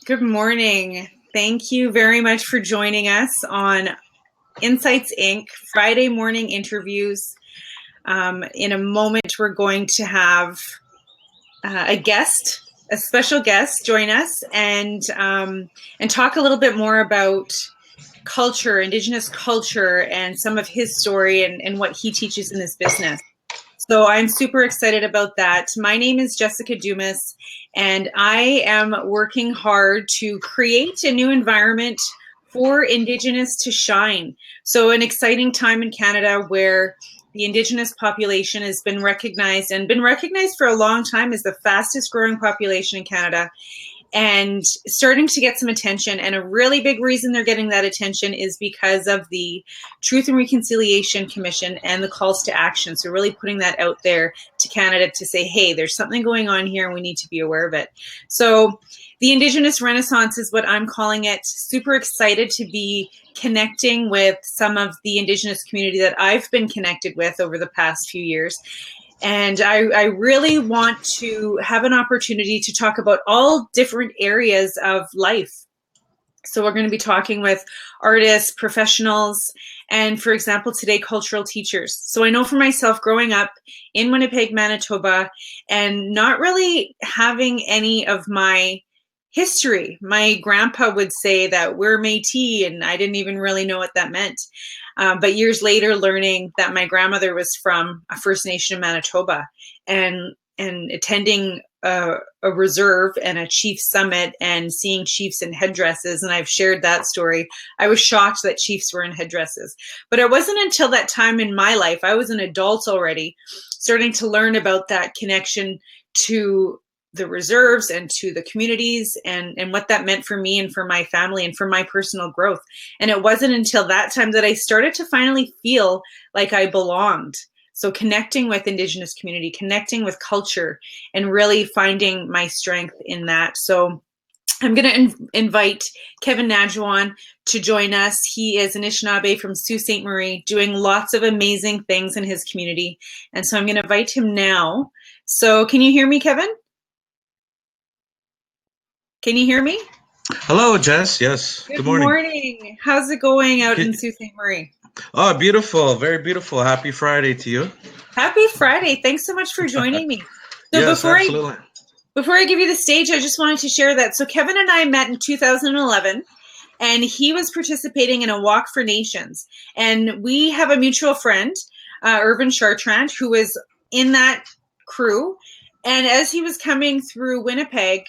Good morning. Thank you very much for joining us on Insights Inc. Friday morning interviews. In a moment, we're going to have a special guest, join us and talk a little bit more about culture, Indigenous culture, and some of his story and what he teaches in his business. So I'm super excited about that. My name is Jessica Dumas, and I am working hard to create a new environment for Indigenous to shine. So an exciting time in Canada where the Indigenous population has been recognized for a long time as the fastest growing population in Canada, and starting to get some attention. And a really big reason they're getting that attention is because of the Truth and Reconciliation Commission and the calls to action. So really putting that out there to Canada to say, hey, there's something going on here and we need to be aware of it. So the Indigenous Renaissance is what I'm calling it. Super excited to be connecting with some of the Indigenous community that I've been connected with over the past few years. And I really want to have an opportunity to talk about all different areas of life. So we're going to be talking with artists, professionals, and for example, today, cultural teachers. So I know for myself, growing up in Winnipeg, Manitoba, and not really having any of my history. My grandpa would say that we're Métis, and I didn't even really know what that meant. But years later, learning that my grandmother was from a First Nation of Manitoba, and attending a reserve and a chief summit and seeing chiefs in headdresses, and I've shared that story. I was shocked that chiefs were in headdresses. But it wasn't until that time in my life, I was an adult already, starting to learn about that connection to the reserves and to the communities and what that meant for me and for my family and for my personal growth. And it wasn't until that time that I started to finally feel like I belonged. So connecting with Indigenous community, connecting with culture, and really finding my strength in that. So I'm going to invite Kevin Nadjiwon to join us. He is Anishinabe from Sault Ste. Marie, doing lots of amazing things in his community. And so I'm going to invite him now. So can you hear me, Kevin? Can you hear me? Hello, Jess. Yes. Good morning. How's it going out in Sault Ste. Marie? Oh, beautiful. Very beautiful. Happy Friday to you. Happy Friday. Thanks so much for joining me. So yes, absolutely. Before I give you the stage, I just wanted to share that. So Kevin and I met in 2011, and he was participating in a Walk for Nations. And we have a mutual friend, Irvin Chartrand, who was in that crew. And as he was coming through Winnipeg,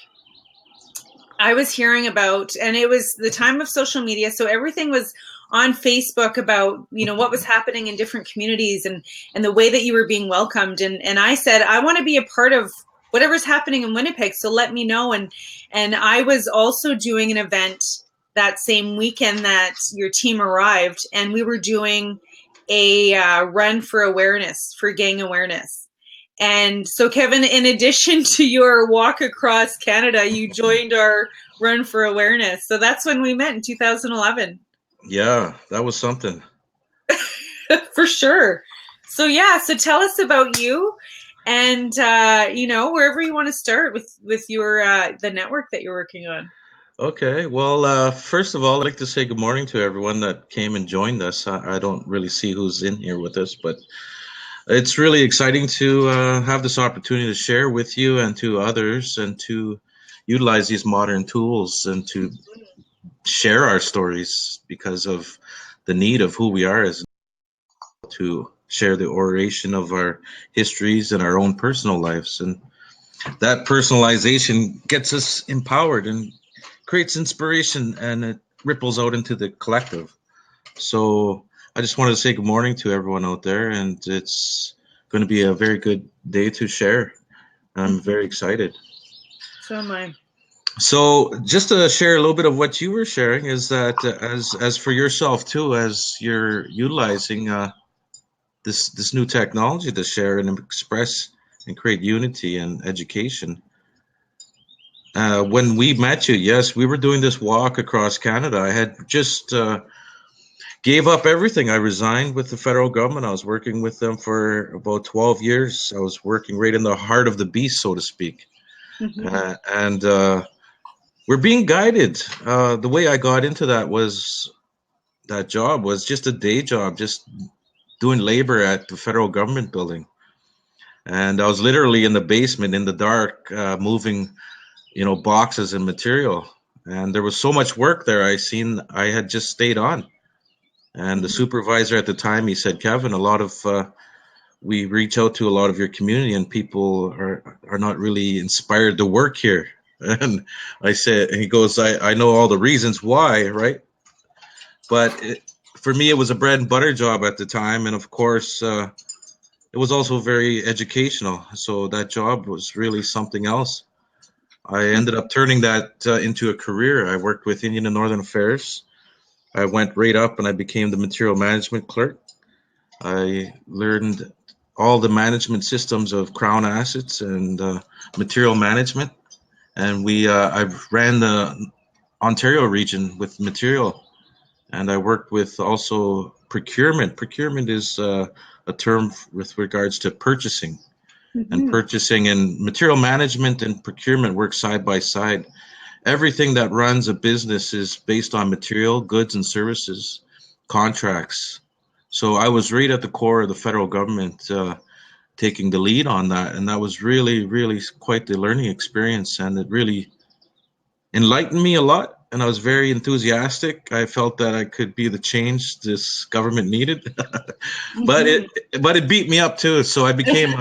I was hearing about, and it was the time of social media, so everything was on Facebook about, what was happening in different communities and the way that you were being welcomed. And I said, I want to be a part of whatever's happening in Winnipeg, so let me know. And I was also doing an event that same weekend that your team arrived, and we were doing a run for awareness, for gang awareness. And so, Kevin, in addition to your walk across Canada, you joined our Run for Awareness. So that's when we met in 2011. Yeah, that was something. For sure. So tell us about you and, wherever you want to start with your the network that you're working on. Okay. Well, first of all, I'd like to say good morning to everyone that came and joined us. I don't really see who's in here with us, but it's really exciting to have this opportunity to share with you and to others and to utilize these modern tools and to share our stories because of the need of who we are as to share the oration of our histories and our own personal lives. And that personalization gets us empowered and creates inspiration, and it ripples out into the collective. So I just wanted to say good morning to everyone out there, and it's going to be a very good day to share. I'm very excited. So am I. So just to share a little bit of what you were sharing is that as for yourself too, as you're utilizing this new technology to share and express and create unity and education. When we met you, yes, we were doing this walk across Canada. I had just gave up everything. I resigned with the federal government. I was working with them for about 12 years. I was working right in the heart of the beast, so to speak. And We're being guided. The way I got into that job was just a day job, just doing labor at the federal government building. And I was literally in the basement in the dark, moving, boxes and material. And there was so much work there. I had just stayed on. And the Mhm. supervisor at the time, he said, Kevin, we reach out to a lot of your community and people are not really inspired to work here. And he goes, I know all the reasons why, right? But for me, it was a bread and butter job at the time. And of course, it was also very educational. So that job was really something else. I ended up turning that into a career. I worked with Indian and Northern Affairs. I went right up and I became the material management clerk. I learned all the management systems of Crown assets and material management. And I ran the Ontario region with material, and I worked with also procurement. Procurement is a term with regards to purchasing, and Mhm. purchasing and material management and procurement work side by side. Everything that runs a business is based on material, goods, and services, contracts. So I was right at the core of the federal government, taking the lead on that, and that was really, really quite the learning experience, and it really enlightened me a lot. And I was very enthusiastic. I felt that I could be the change this government needed, but Mhm. it beat me up too. So I became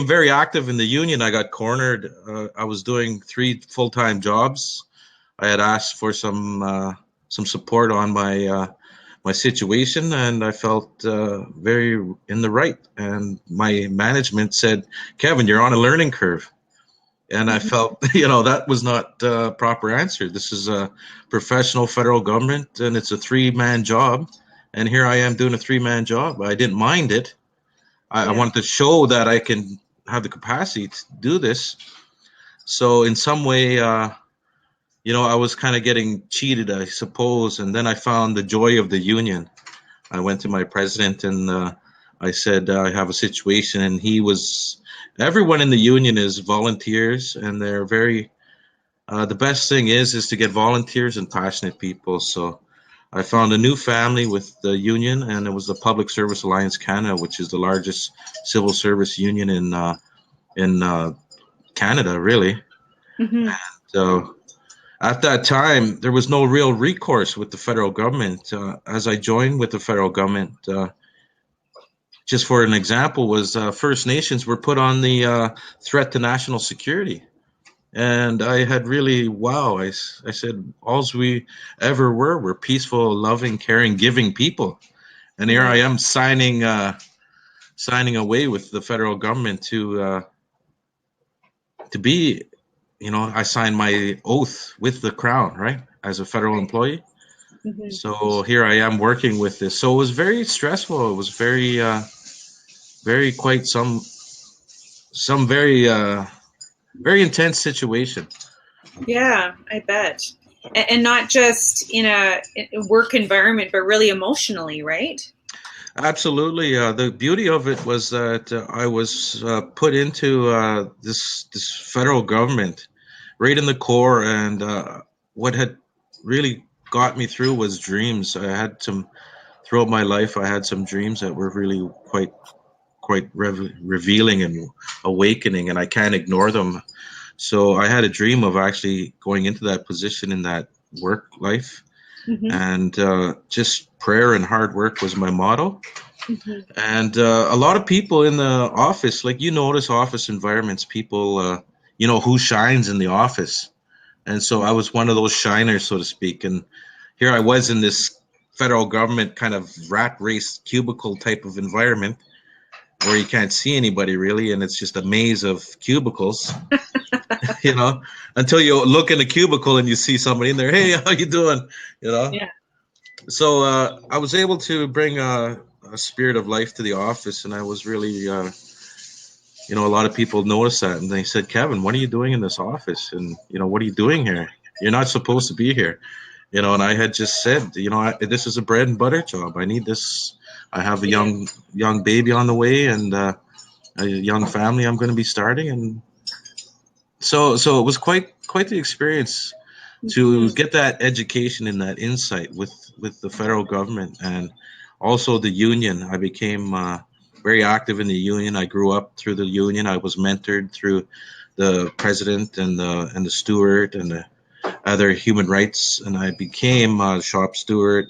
very active in the union. I got cornered. I was doing 3 full-time jobs. I had asked for some support on my situation, and I felt very in the right. And my management said, "Kevin, you're on a learning curve." And I Mhm. felt, that was not the proper answer. This is a professional federal government, and it's a 3-man job. And here I am doing a 3-man job. I didn't mind it. I Yeah. wanted to show that I can have the capacity to do this. So in some way, I was kind of getting cheated, I suppose. And then I found the joy of the union. I went to my president and I said, I have a situation. And everyone in the union is volunteers, and they're the best thing is to get volunteers and passionate people. So I found a new family with the union, and it was the Public Service Alliance Canada, which is the largest civil service union in Canada, really. Mhm. So at that time, there was no real recourse with the federal government. As I joined with the federal government, just for an example, was First Nations were put on the threat to national security. And I had really, wow, I said, alls we ever were peaceful, loving, caring, giving people. And here I Right. am signing away with the federal government to be, I signed my oath with the crown, right, as a federal Right. employee. Mhm. So here I am working with this. So it was very stressful. It was very quite some very intense situation. Yeah, I bet. And not just in a work environment, but really emotionally, right? Absolutely. The beauty of it was that I was put into this federal government right in the core, and what had really got me through was dreams. I had some throughout my life. I had some dreams that were really quite revealing and awakening, and I can't ignore them. So I had a dream of actually going into that position in that work life, Mhm. and just prayer and hard work was my motto. Mhm. And a lot of people in the office, like notice office environments, people, who shines in the office. And so I was one of those shiners, so to speak. And here I was in this federal government kind of rat race cubicle type of environment where you can't see anybody really, and it's just a maze of cubicles, you know, until you look in the cubicle and you see somebody in there. Hey, how you doing? You know. Yeah. So I was able to bring a spirit of life to the office, and I was really, a lot of people noticed that, and they said, "Kevin, what are you doing in this office? And what are you doing here? You're not supposed to be here." And I had just said, this is a bread and butter job. I need this. I have a Yeah. young baby on the way, and a young family I'm going to be starting, and So it was quite the experience Mm-hmm. to get that education and that insight with the federal government and also the union. I became very active in the union. I grew up through the union. I was mentored through the president and the steward and the other human rights, and I became shop steward,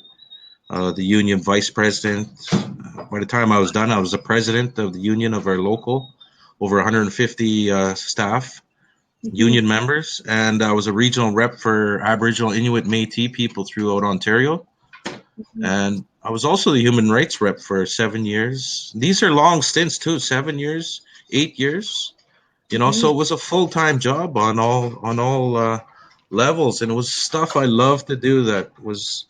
the union vice president. By the time I was done, I was the president of the union of our local, over 150 staff Mm-hmm. union members, and I was a regional rep for Aboriginal, Inuit, Metis people throughout Ontario. Mm-hmm. And I was also the human rights rep for 7 years. These are long stints too, 7 years, 8 years. Mm-hmm. So it was a full time job on all levels, and it was stuff I loved to do that was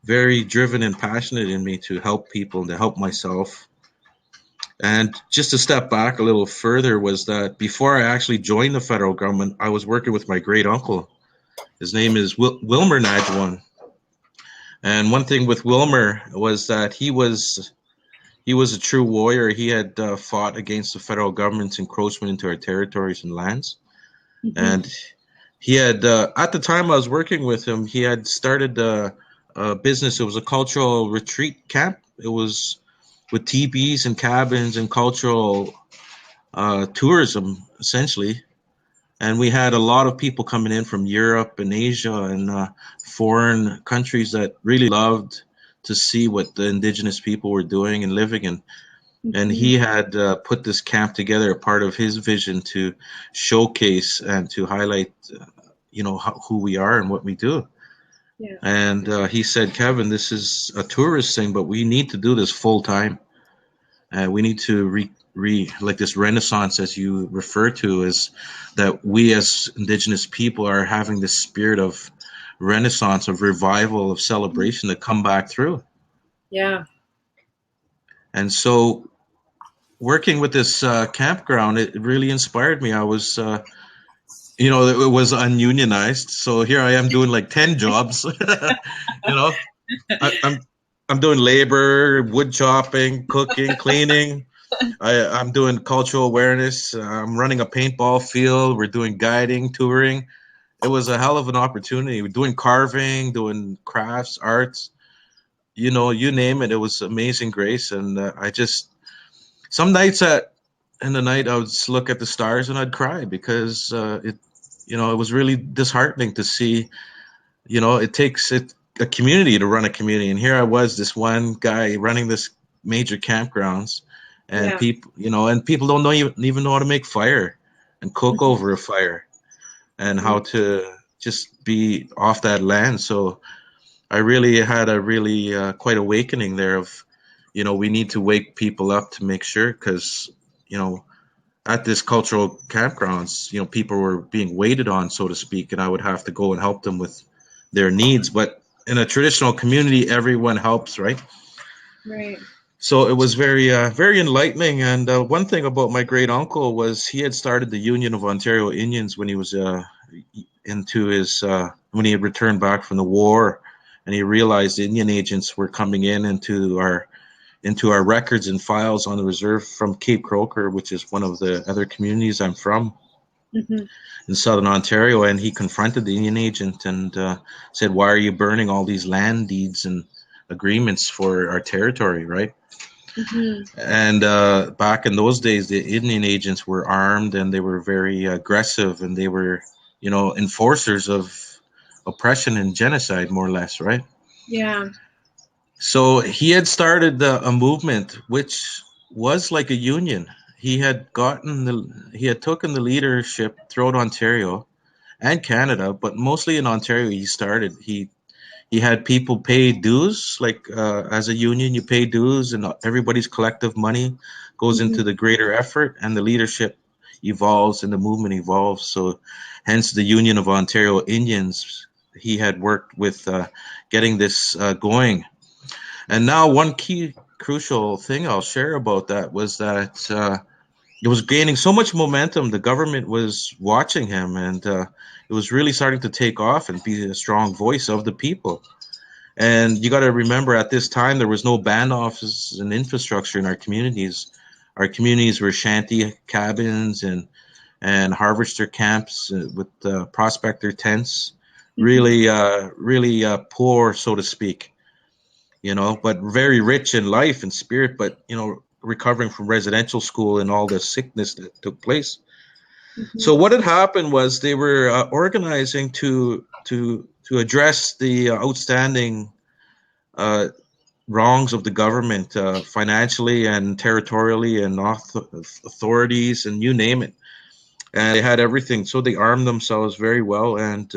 very driven and passionate in me to help people and to help myself. And just to step back a little further was that before I actually joined the federal government, I was working with my great uncle. His name is Wilmer Nadjiwon. And one thing with Wilmer was that he was a true warrior. He had fought against the federal government's encroachment into our territories and lands. Mm-hmm. And he had, at the time I was working with him, he had started a business. It was a cultural retreat camp. It was with teepees and cabins and cultural tourism, essentially. And we had a lot of people coming in from Europe and Asia and foreign countries that really loved to see what the indigenous people were doing and living in. And Mm-hmm. he had put this camp together, a part of his vision to showcase and to highlight, who we are and what we do. Yeah. And he said, Kevin, this is a tourist thing, but we need to do this full time. We need to like this renaissance, as you refer to, is that we as indigenous people are having this spirit of renaissance, of revival, of celebration to come back through. Yeah. And so working with this campground, it really inspired me. I was, it was ununionized. So here I am doing like 10 jobs. you know, I'm doing labor, wood chopping, cooking, cleaning. I'm doing cultural awareness. I'm running a paintball field. We're doing guiding, touring. It was a hell of an opportunity. We're doing carving, doing crafts, arts. You name it. It was amazing grace, and I just some nights in the night I would just look at the stars and I'd cry because it was really disheartening to see. It takes a community to run a community, and here I was, this one guy running this major campgrounds, and Yeah. people don't know even know how to make fire and cook Mm-hmm. over a fire and Mm-hmm. how to just be off that land. So I really had a really quite awakening there of, we need to wake people up to make sure, because you know at this cultural campgrounds, people were being waited on, so to speak, and I would have to go and help them with their needs. But in a traditional community, everyone helps, right? Right. So it was very enlightening. And one thing about my great uncle was he had started the Union of Ontario Indians when he was into his when he had returned back from the war, and he realized Indian agents were coming into our records and files on the reserve from Cape Croker, which is one of the other communities I'm from Mm-hmm. in southern Ontario. And he confronted the Indian agent and said, "Why are you burning all these land deeds and agreements for our territory, right?" Mm-hmm. And back in those days, the Indian agents were armed and they were very aggressive, and they were, enforcers of oppression and genocide, more or less, right? Yeah. So he had started a movement which was like a union. He had taken the leadership throughout Ontario and Canada, but mostly in Ontario. He had people pay dues, like as a union, you pay dues, and everybody's collective money goes Mm-hmm. into the greater effort, and the leadership evolves and the movement evolves. So, hence the Union of Ontario Indians. He had worked with getting this going. And now, one key crucial thing I'll share about that was that it was gaining so much momentum. The government was watching him, and it was really starting to take off and be a strong voice of the people. And you got to remember, at this time, there was no band offices and infrastructure in our communities. Our communities were shanty cabins and and harvester camps with prospector tents. Mm-hmm. Really poor, so to speak, but very rich in life and spirit, but, recovering from residential school and all the sickness that took place. Mm-hmm. So what had happened was they were organizing to address the outstanding uh, wrongs of the government, financially and territorially, and authorities, and you name it. And they had everything, so they armed themselves very well. And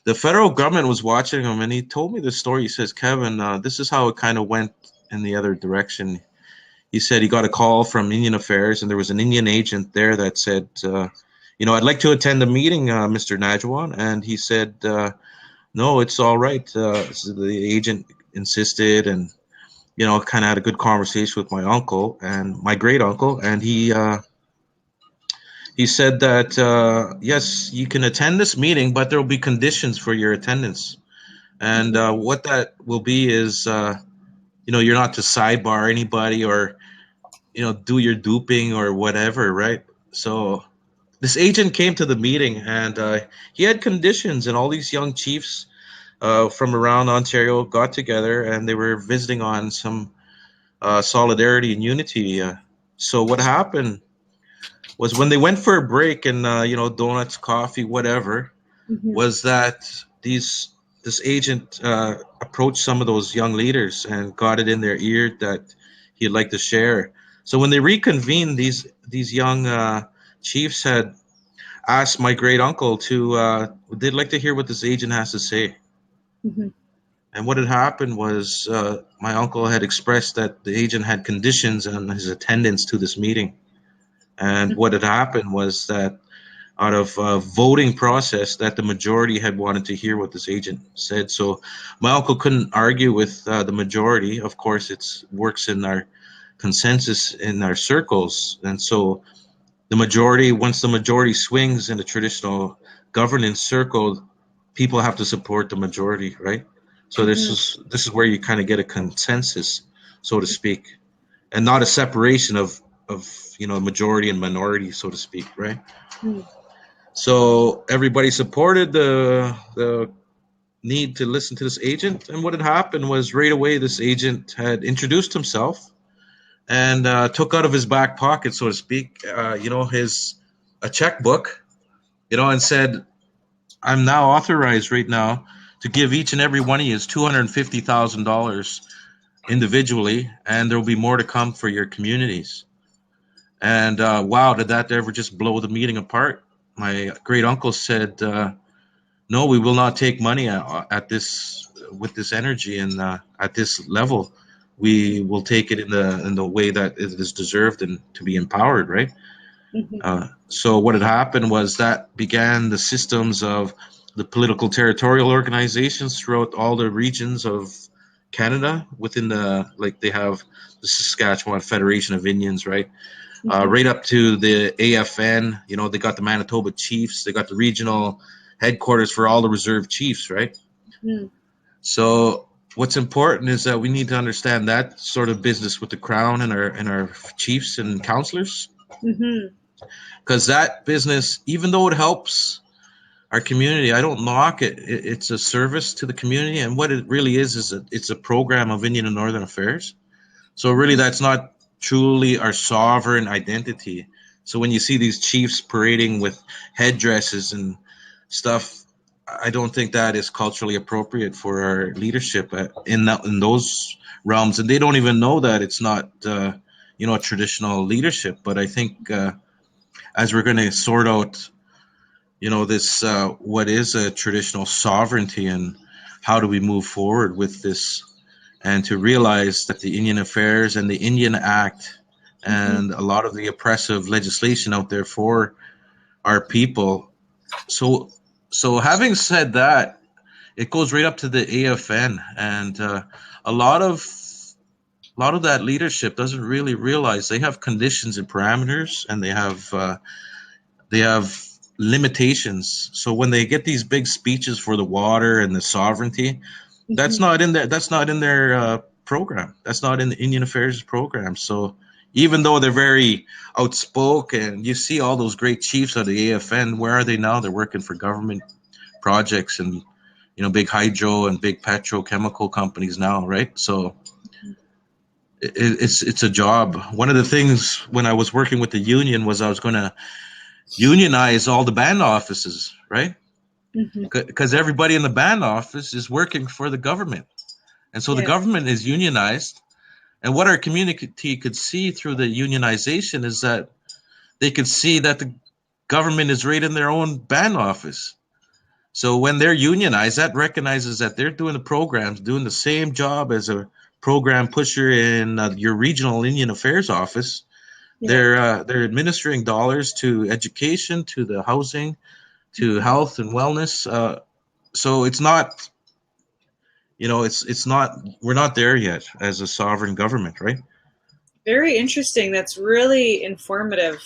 the federal government was watching them, and he told me this story. He says, "Kevin, this is how it kind of went in the other direction." He said he got a call from Indian Affairs, and there was an Indian agent there that said, "I'd like to attend the meeting, Mr. Nadjiwon." And he said, "No, it's all right." So the agent insisted, and kind of had a good conversation with my uncle and my great uncle, and he said that, yes, you can attend this meeting, but there will be conditions for your attendance. And what that will be is, you're not to sidebar anybody, or do your duping or whatever, right? So this agent came to the meeting, and he had conditions, and all these young chiefs from around Ontario got together, and they were visiting on some solidarity and unity. So what happened was, when they went for a break, and donuts, coffee, whatever, Mm-hmm. was that this agent approached some of those young leaders and got it in their ear that he'd like to share. So when they reconvened, these young chiefs had asked my great uncle to they'd like to hear what this agent has to say. Mm-hmm. And what had happened was, my uncle had expressed that the agent had conditions on his attendance to this meeting. And what had happened was that, out of voting process, that the majority had wanted to hear what this agent said. So my uncle couldn't argue with the majority. Of course, it's works in our consensus in our circles. And so once the majority swings in a traditional governance circle, people have to support the majority, right? So this Mm-hmm. is this is where you kind of get a consensus, so to speak, and not a separation of majority and minority, so to speak, right? Mm-hmm. So everybody supported the need to listen to this agent, and what had happened was, right away, this agent had introduced himself, and took out of his back pocket, so to speak, his a checkbook, and said, "I'm now authorized right now to give each and every one of you $250,000 individually, and there will be more to come for your communities." And wow, did that ever just blow the meeting apart? My great uncle said, "No, we will not take money at this with this energy, and at this level. We will take it in the way that it is deserved and to be empowered." Right. Mm-hmm. So what had happened was that began the systems of the political territorial organizations throughout all the regions of Canada, within like they have the Saskatchewan Federation of Indians, right? Mm-hmm. Right up to the AFN. They got the Manitoba Chiefs. They got the regional headquarters for all the reserve chiefs, right? Mm-hmm. So what's important is that we need to understand that sort of business with the crown and our chiefs and counselors, Mm-hmm. because that business, even though it helps our community, I don't knock it. It's a service to the community, and what it really is it's a program of Indian and Northern Affairs. So really, that's not truly our sovereign identity. So when you see these chiefs parading with headdresses and stuff, I don't think that is culturally appropriate for our leadership in those realms, and they don't even know that it's not a traditional leadership. But I think, as we're going to sort out, this what is a traditional sovereignty, and how do we move forward with this, and to realize that the Indian Affairs and the Indian Act Mm-hmm. and a lot of the oppressive legislation out there for our people. So, so having said that, it goes right up to the AFN, and a lot of that leadership doesn't really realize they have conditions and parameters, and they have limitations. So when they get these big speeches for the water and the sovereignty, that's Mm-hmm. not in their program. That's not in the Indian Affairs program. So even though they're very outspoken. You see all those great chiefs of the AFN. Where are they now? They're working for government projects and big hydro and big petrochemical companies now, right? So it's a job. One of the things when I was working with the union was I was going to unionize all the band offices, right? Hmm. Because everybody in the band office is working for the government, and so the Yeah. government is unionized. And what our community could see through the unionization is that they could see that the government is right in their own band office. So when they're unionized, that recognizes that they're doing the programs, doing the same job as a program pusher in your regional Indian affairs office. Yeah. They're administering dollars to education, to the housing, to Mhm. health and wellness. So it's not, it's not. We're not there yet as a sovereign government, right? Very interesting. That's really informative.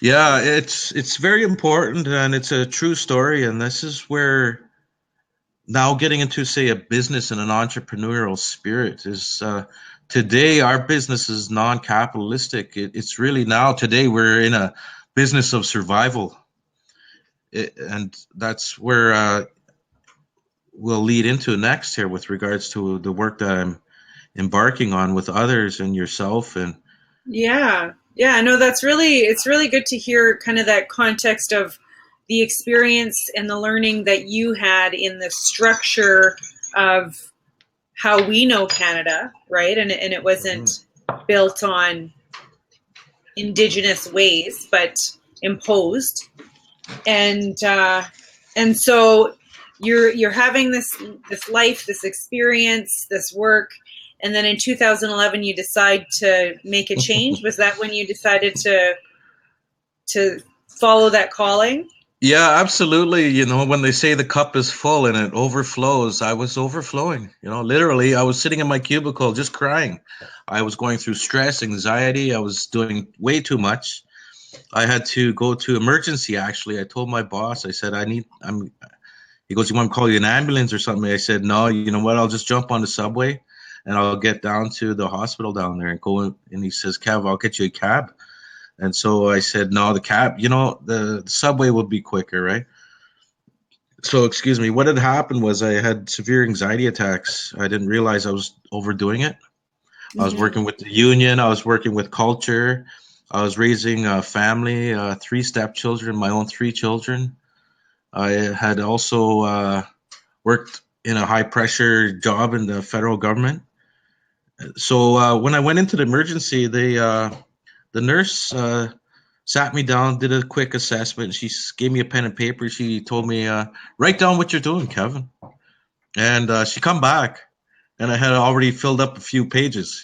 Yeah, it's very important, and it's a true story. And this is where now getting into, say, a business and an entrepreneurial spirit is today our business is non-capitalistic. It's really now today we're in a business of survival. And that's where we'll lead into next here with regards to the work that I'm embarking on with others and yourself. And Yeah. Yeah, no, it's really good to hear kind of that context of the experience and the learning that you had in the structure of how we know Canada, right? And it wasn't built on indigenous ways, but imposed. And so you're having this life, this experience, this work, and then in 2011 you decide to make a change. Was that when you decided to follow that calling? yeah, absolutely. When they say the cup is full and it overflows, I was overflowing. Literally, I was sitting in my cubicle just crying. I was going through stress, anxiety. I was doing way too much. I had to go to emergency. Actually, I told my boss. I said, I'm. He goes, "You want to call you an ambulance or something?" I said, "No. You know what? I'll just jump on the subway, and I'll get down to the hospital down there and go." And he says, "Kev, I'll get you a cab." And so I said, "No, the cab. The subway would be quicker, right?" So, excuse me. What had happened was I had severe anxiety attacks. I didn't realize I was overdoing it. I was Mm-hmm. working with the union. I was working with culture. I was raising a family, three stepchildren, my own three children. I had also worked in a high pressure job in the federal government. So when I went into the emergency, the nurse sat me down, did a quick assessment. She gave me a pen and paper. She told me, write down what you're doing, Kevin. And she come back, and I had already filled up a few pages.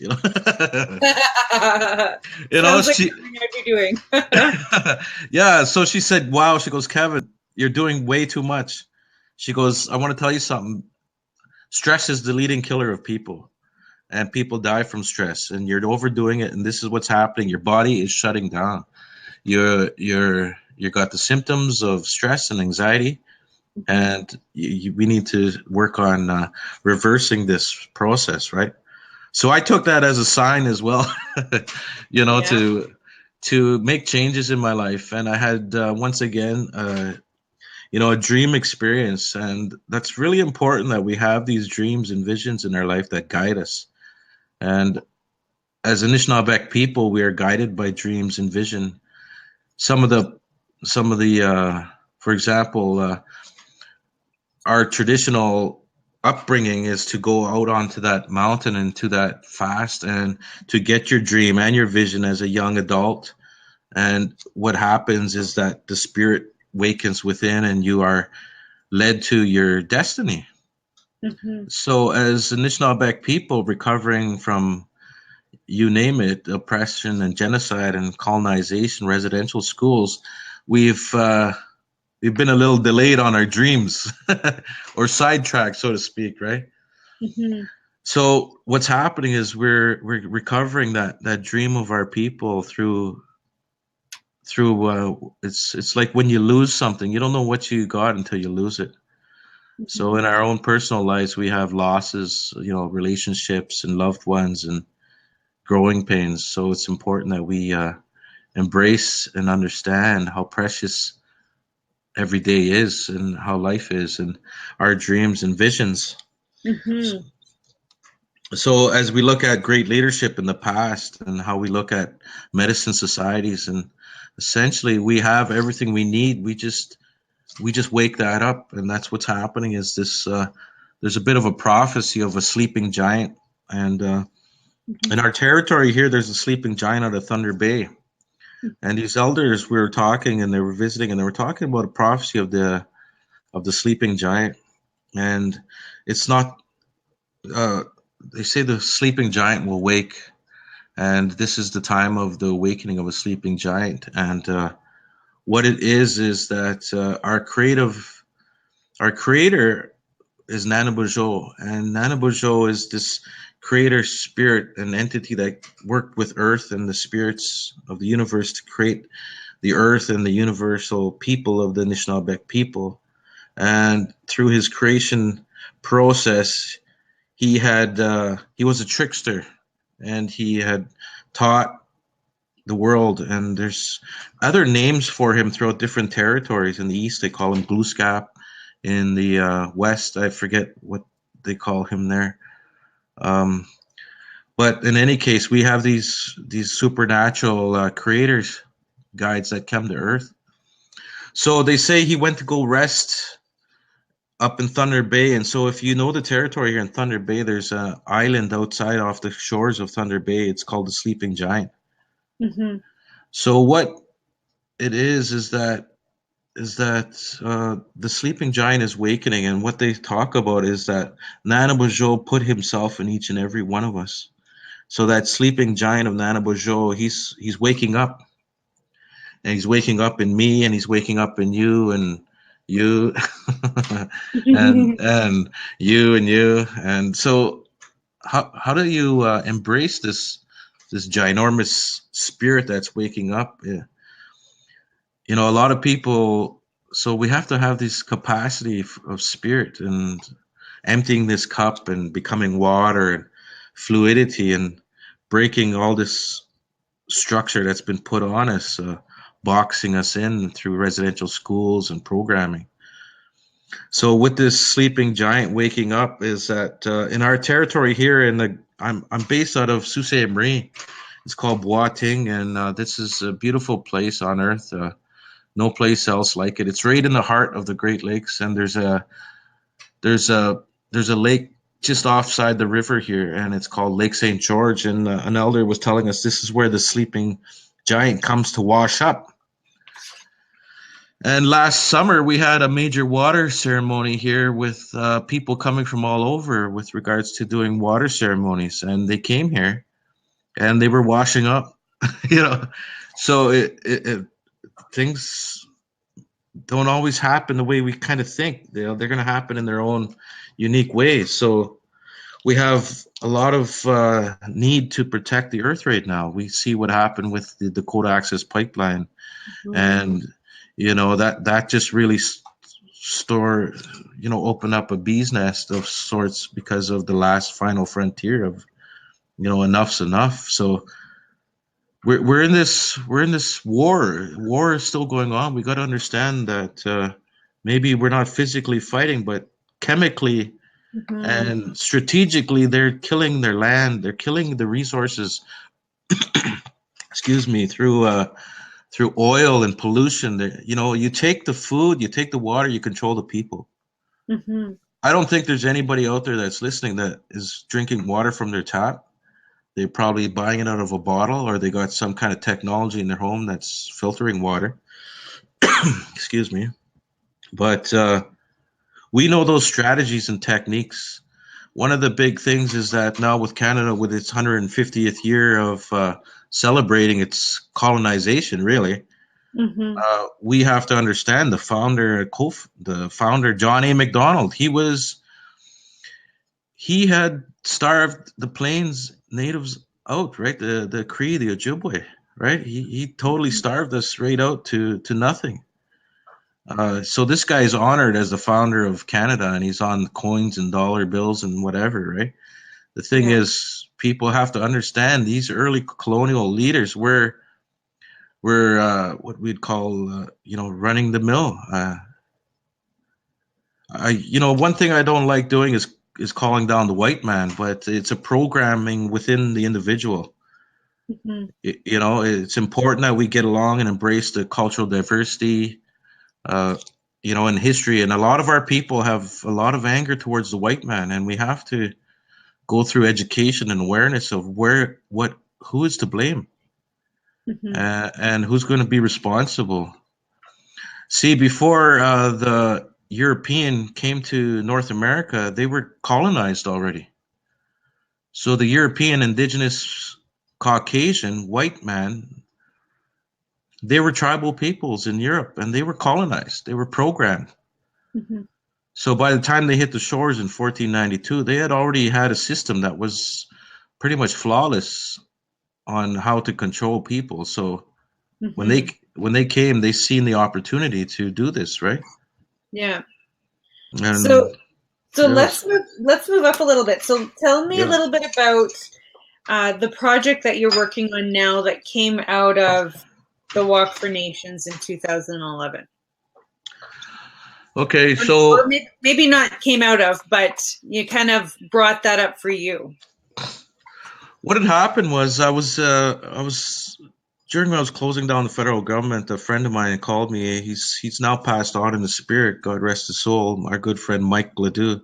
Sounds like She something I'd be doing. yeah. So she said, "Wow." She goes, "Kevin, you're doing way too much." She goes, "I want to tell you something. Stress is the leading killer of people, and people die from stress. And you're overdoing it. And this is what's happening. Your body is shutting down. You got the symptoms of stress and anxiety, and we need to work on reversing this process, right?" So I took that as a sign as well, Yeah. to make changes in my life. And I had once again, a dream experience, and that's really important that we have these dreams and visions in our life that guide us. And as Anishinaabe people, we are guided by dreams and vision. Some of the, for example, our traditional upbringing is to go out onto that mountain and to that fast and to get your dream and your vision as a young adult. And what happens is that the spirit wakens within and you are led to your destiny. Hmm. So, as Anishinaabe people recovering from, you name it, oppression and genocide and colonization, residential schools, we've we've been a little delayed on our dreams or sidetracked, so to speak, right? Hmm. So what's happening is we're recovering that dream of our people through it's like when you lose something, you don't know what you got until you lose it. So Hmm. in our own personal lives, we have losses, relationships and loved ones, and growing pains. So it's important that we embrace and understand how precious every day is and how life is and our dreams and visions. Mm-hmm. So as we look at great leadership in the past and how we look at medicine societies, and essentially we have everything we need, we just wake that up, and that's what's happening. Is this there's a bit of a prophecy of a sleeping giant, and in our territory here there's a sleeping giant out of Thunder Bay. And these elders, we were talking and they were visiting and they were talking about a prophecy of the sleeping giant. And it's not uh, they say the sleeping giant will wake, and this is the time of the awakening of a sleeping giant. And what it is that our creator is Nanabujo, and Nanabujo is this creator spirit, an entity that worked with Earth and the spirits of the universe to create the Earth and the universal people of the Anishinaabe people. And through his creation process, he was a trickster, and he had taught the world. And there's other names for him throughout different territories. In the east, they call him Glooskap. In the west, I forget what they call him there. Um, but in any case, we have these supernatural creators, guides that come to Earth. So they say he went to go rest up in Thunder Bay. And so if you know the territory here in Thunder Bay, there's an island outside off the shores of Thunder Bay. It's called the Sleeping Giant. Mm-hmm. So what it is that the sleeping giant is wakening, and what they talk about is that Nanabujo put himself in each and every one of us. So that sleeping giant of Nanabujo, he's waking up, and he's waking up in me, and he's waking up in you, and you, and you, and you. And so how do you embrace this ginormous spirit that's waking up? A lot of people, so we have to have this capacity of spirit and emptying this cup and becoming water and fluidity and breaking all this structure that's been put on us, boxing us in through residential schools and programming. So with this sleeping giant waking up is that in our territory here I'm based out of Sault Ste. Marie. It's called Boating, and this is a beautiful place on earth. No place else like it. It's right in the heart of the Great Lakes, and there's a there's a lake just offside the river here, and it's called Lake St. George. And an elder was telling us this is where the sleeping giant comes to wash up. And last summer we had a major water ceremony here with people coming from all over with regards to doing water ceremonies, and they came here and they were washing up, you know. So things don't always happen the way we kind of think. They're going to happen in their own unique ways. So we have a lot of need to protect the earth right now. We see what happened with the Dakota Access Pipeline, and that just really open up a bee's nest of sorts because of the last final frontier of enough's enough. So we're in this war is still going on. We got to understand that maybe we're not physically fighting, but chemically Mm-hmm. and strategically they're killing their land, they're killing the resources, excuse me, through oil and pollution. You take the food, you take the water, you control the people. Mm-hmm. I don't think there's anybody out there that's listening that is drinking water from their tap. They're probably buying it out of a bottle, or they got some kind of technology in their home that's filtering water. Excuse me. But we know those strategies and techniques. One of the big things is that now with Canada, with its 150th year of celebrating its colonization, really, Mm-hmm. we have to understand the founder John A. Macdonald. He had starved the Plains natives out, right? The Cree, the Ojibway, right? He totally starved us right out to nothing. So this guy is honored as the founder of Canada, and he's on coins and dollar bills and whatever, right? The thing Yeah. is, people have to understand these early colonial leaders were what we'd call, running the mill. One thing I don't like doing is calling down the white man, but it's a programming within the individual. Mhm. It's important that we get along and embrace the cultural diversity, uh, in history. And a lot of our people have a lot of anger towards the white man, and we have to go through education and awareness of who is to blame, Mhm. and who's going to be responsible. See, before the European came to North America, they were colonized already. So the European, indigenous, Caucasian, white man, they were tribal peoples in Europe, and they were colonized. They were programmed. Mhm. So by the time they hit the shores in 1492, they had already had a system that was pretty much flawless on how to control people. So when they Mhm. when they came, they seen the opportunity to do this, right? Yeah. And So so it was, let's move up a little bit. So tell me a yeah. little bit about the project that you're working on now that came out of the Walk for Nations in 2011. Okay, Or so maybe not came out of, but you kind of brought that up for you. what had happened was I was during when I was closing down the federal government, a friend of mine called me. He's now passed on in the spirit, God rest his soul. Our good friend Mike Ledoux.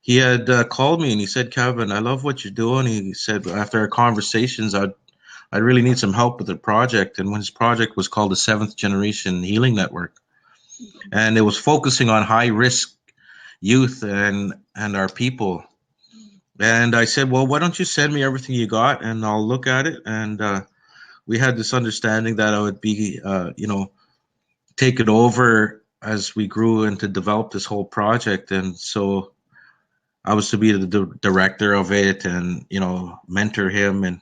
He had called me and he said, "Kevin, I love what you're doing." He said after our conversations, I really need some help with the project. And when his project was called the Seventh Generation Healing Network, and it was focusing on high risk youth and our people. And I said, well, why don't you send me everything you got and I'll look at it. And we had this understanding that I would be, take it over as we grew and to develop this whole project. And so I was to be the director of it and, mentor him. And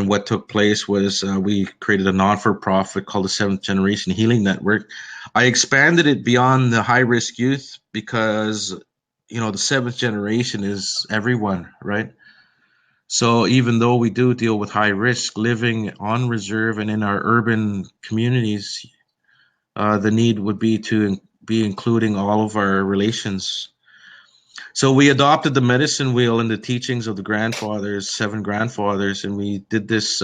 what took place was we created a non for profit called the Seventh Generation Healing Network. I expanded it beyond the high risk youth because, the seventh generation is everyone, right? So even though we do deal with high risk living on reserve and in our urban communities, the need would be to be including all of our relations. So we adopted the medicine wheel and the teachings of the grandfathers, seven grandfathers, and we did this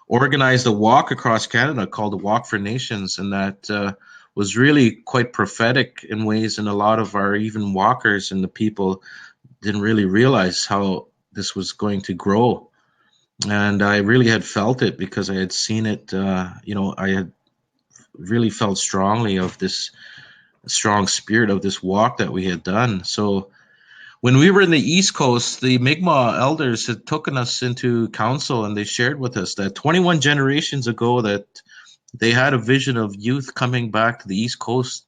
organized a walk across Canada called the Walk for Nations, and that was really quite prophetic in ways. And a lot of our even walkers and the people didn't really realize how this was going to grow. And I really had felt it because I had seen it. I had really felt strongly of this strong spirit of this walk that we had done. So when we were in the East Coast, the Mi'kmaq elders had taken us into council and they shared with us that 21 generations ago that they had a vision of youth coming back to the East Coast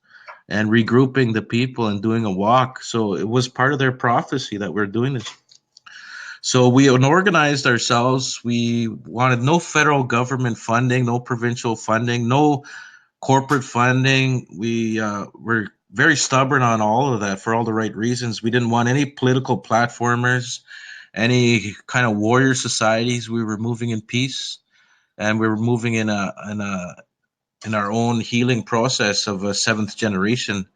and regrouping the people and doing a walk. So it was part of their prophecy that we're doing this. So we organized ourselves. We wanted no federal government funding, no provincial funding, no corporate funding. We were very stubborn on all of that for all the right reasons. We didn't want any political platformers, any kind of warrior societies. We were moving in peace, and we were moving in our own healing process of a seventh generation.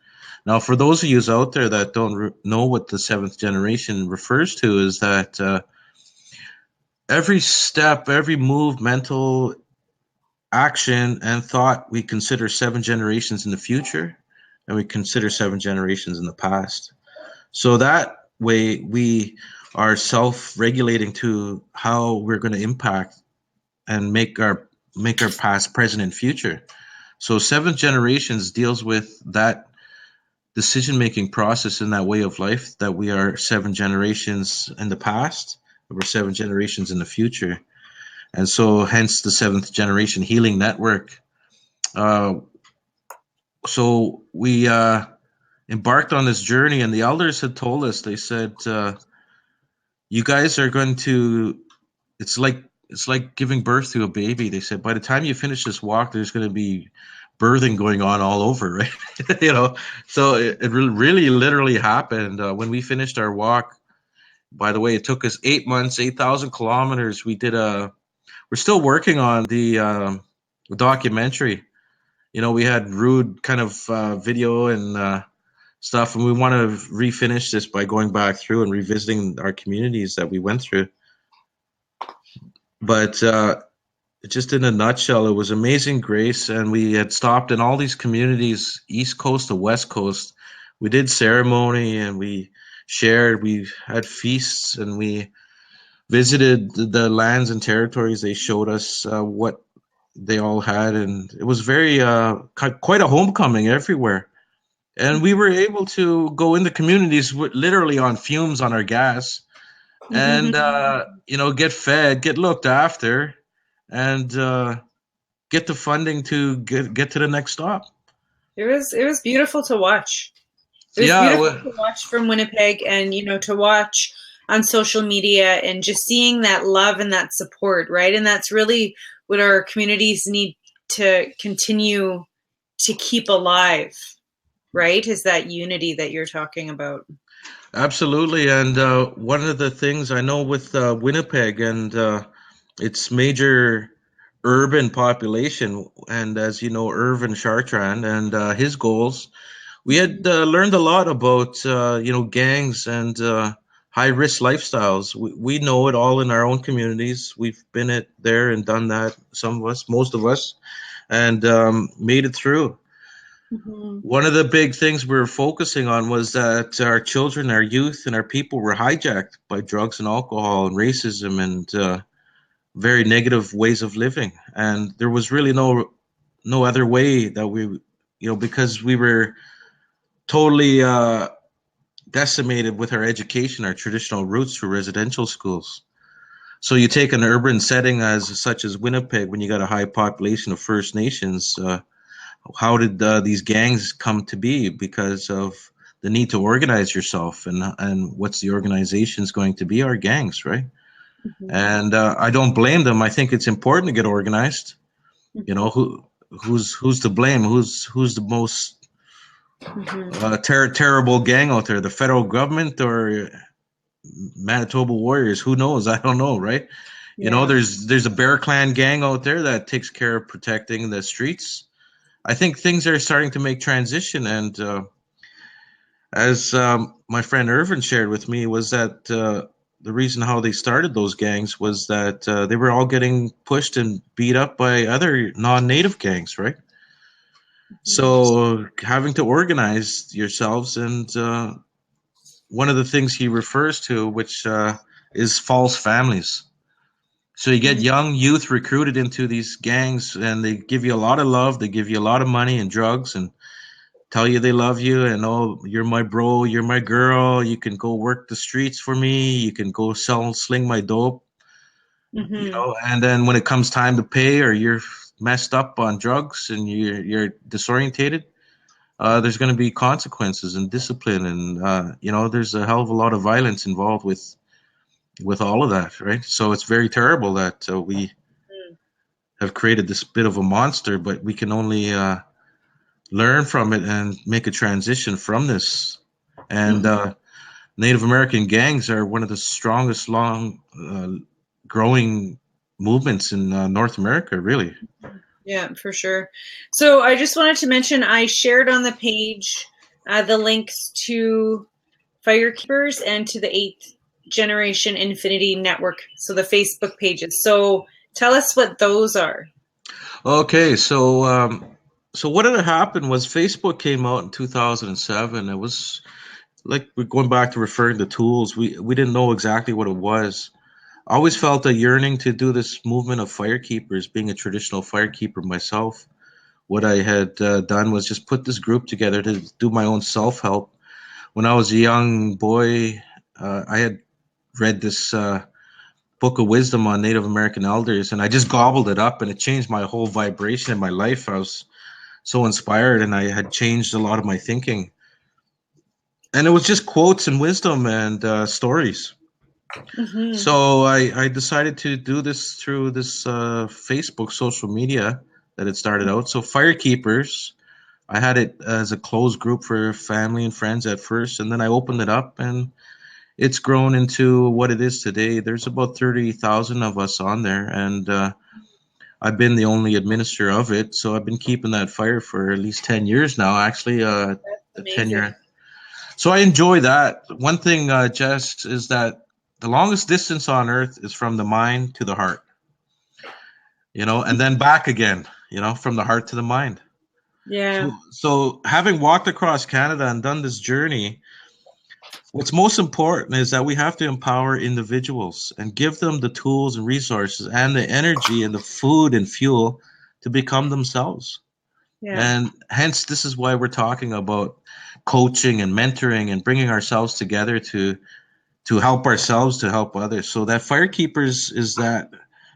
Now, for those of you out there that don't know what the seventh generation refers to, is that every step, every move, mental action, and thought, we consider seven generations in the future and we consider seven generations in the past. So that way we are self-regulating to how we're going to impact and make our past, present, and future. So seven generations deals with that decision making process in that way of life, that we are seven generations in the past, we're seven generations in the future. And so hence the seventh generation healing network. uh, so we embarked on this journey, and the elders had told us, they said, you guys are going to, it's like giving birth to a baby. They said by the time you finish this walk, there's going to be birthing going on all over, right? So it really, really literally happened. When we finished our walk, By the way, it took us 8 months, 8,000 kilometers. We're still working on the documentary. We had rude kind of video and stuff, and we want to refinish this by going back through and revisiting our communities that we went through. But just in a nutshell, it was Amazing Grace, and we had stopped in all these communities, East Coast to West Coast. We did ceremony and we shared, we had feasts, and we visited the lands and territories. They showed us what they all had, and it was very quite a homecoming everywhere. And we were able to go into communities literally on fumes on our gas, and get fed, get looked after, and get the funding to get to the next stop. It was beautiful to watch. It was Yeah, beautiful to watch from Winnipeg, and to watch on social media and just seeing that love and that support, right? And that's really what our communities need to continue to keep alive, right? Is that unity that you're talking about. absolutely. And one of the things I know with Winnipeg and its major urban population, and as you know, Irvin Chartrand and his goals, we had learned a lot about gangs and high risk lifestyles. We know it all in our own communities. We've been there and done that. Some of us, most of us, and made it through. Mm-hmm. One of the big things we were focusing on was that our children, our youth, and our people were hijacked by drugs and alcohol and racism and very negative ways of living. And there was really no other way that because we were totally decimated with our education, our traditional roots through residential schools. So you take an urban setting such as Winnipeg, when you got a high population of First Nations. How did these gangs come to be? Because of the need to organize yourself, and what's the organizations going to be? Our gangs, right? Mm-hmm. And I don't blame them. I think it's important to get organized. Who's to blame? Who's the most terrible gang out there? The federal government or Manitoba Warriors? Who knows? I don't know, right? Yeah. There's a Bear Clan gang out there that takes care of protecting the streets. I think things are starting to make transition, and as my friend Irvin shared with me, was that the reason how they started those gangs was that they were all getting pushed and beat up by other non-native gangs, right? So having to organize yourselves, and one of the things he refers to, which is false families. So you get young youth recruited into these gangs, and they give you a lot of love, they give you a lot of money and drugs, and tell you they love you, and oh, you're my bro, you're my girl, you can go work the streets for me, you can go sling my dope, Mm-hmm. and then when it comes time to pay, or you're messed up on drugs and you're disorientated, there's going to be consequences and discipline, and there's a hell of a lot of violence involved with all of that, right? So it's very terrible that we have created this bit of a monster, but we can only learn from it and make a transition from this. And Native American gangs are one of the strongest, long growing movements in North America, really. Yeah, for sure. So I just wanted to mention I shared on the page the links to Firekeepers and to the Eighth Generation Infinity Network, so the Facebook pages. So tell us what those are. Okay, so what had happened was Facebook came out in 2007. It was like, we're going back to referring to tools. We didn't know exactly what it was. I always felt a yearning to do this movement of firekeepers, being a traditional firekeeper myself. What I had done was just put this group together to do my own self help. When I was a young boy, I had read this book of wisdom on Native American elders, and I just gobbled it up, and it changed my whole vibration in my life. I was so inspired, and I had changed a lot of my thinking. And it was just quotes and wisdom and stories. Mm-hmm. So I decided to do this through this Facebook social media that it started out. So Firekeepers, I had it as a closed group for family and friends at first, and then I opened it up, and it's grown into what it is today. There's about 30,000 of us on there, and I've been the only administrator of it. So I've been keeping that fire for at least 10 years now. Actually, That's a 10-year. amazing. So I enjoy that. One thing, Jess, is that the longest distance on Earth is from the mind to the heart, and then back again, from the heart to the mind. Yeah. So having walked across Canada and done this journey, what's most important is that we have to empower individuals and give them the tools and resources and the energy and the food and fuel to become themselves. Yeah. And hence, this is why we're talking about coaching and mentoring and bringing ourselves together to help ourselves, to help others. So that Firekeepers is that,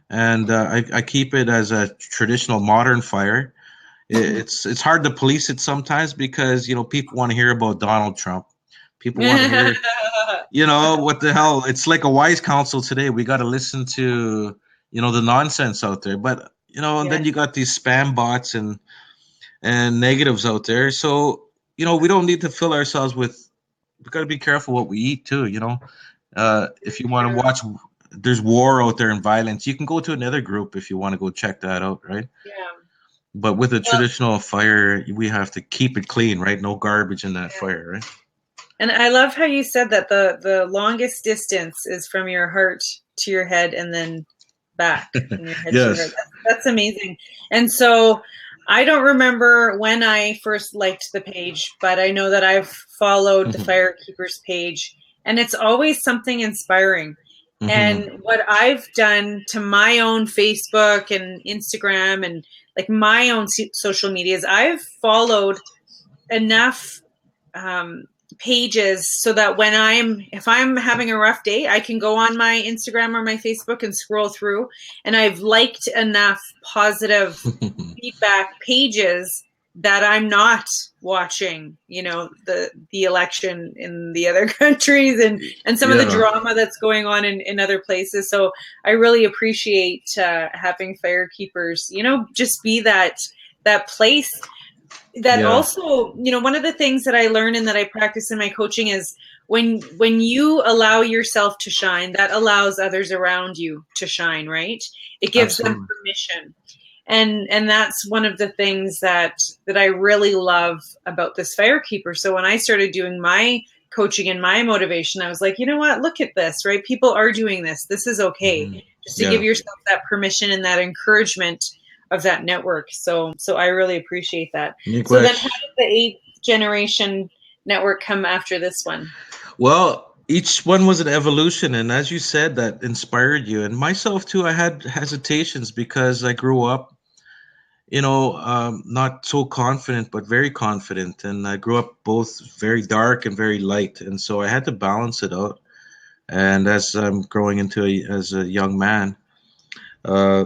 and I keep it as a traditional modern fire. It's hard to police it sometimes because people want to hear about Donald Trump. People want to hear, what the hell? It's like a wise counsel today. We got to listen to the nonsense out there, but and Yeah. then you got these spam bots and negatives out there. So we don't need to fill ourselves with. We got to be careful what we eat too. If you want to watch, there's war out there and violence. You can go to another group if you want to go check that out, right? Yeah. But with a Well, traditional fire, we have to keep it clean, right? No garbage in that yeah. fire, right? And I love how you said that the longest distance is from your heart to your head and then back from your head to your heart. Yes. That's amazing. And so I don't remember when I first liked the page, but I know that I've followed the Firekeepers page, and it's always something inspiring. Hmm. And what I've done to my own Facebook and Instagram and like my own social medias, I've followed enough um, pages so that if I'm having a rough day, I can go on my Instagram or my Facebook and scroll through, and I've liked enough positive feedback pages that I'm not watching, the election in the other countries and some of the Yeah. drama that's going on in other places. So I really appreciate having Firekeepers, just be that place that Yeah. also, one of the things that I learn and that I practice in my coaching is when you allow yourself to shine, that allows others around you to shine, right? It gives them Absolutely. permission. And that's one of the things that I really love about this Firekeeper. So when I started doing my coaching and my motivation, I was like, you know what, look at this, right? People are doing this. This is okay. Hmm. Just to give Yeah. yourself that permission and that encouragement of that network. So I really appreciate that. So then how Miigwech. did the eighth generation network come after this one? Well, each one was an evolution, and as you said, that inspired you, and myself too. I had hesitations because I grew up, not so confident, but very confident, and I grew up both very dark and very light, and so I had to balance it out. And as I'm growing as a young man, uh,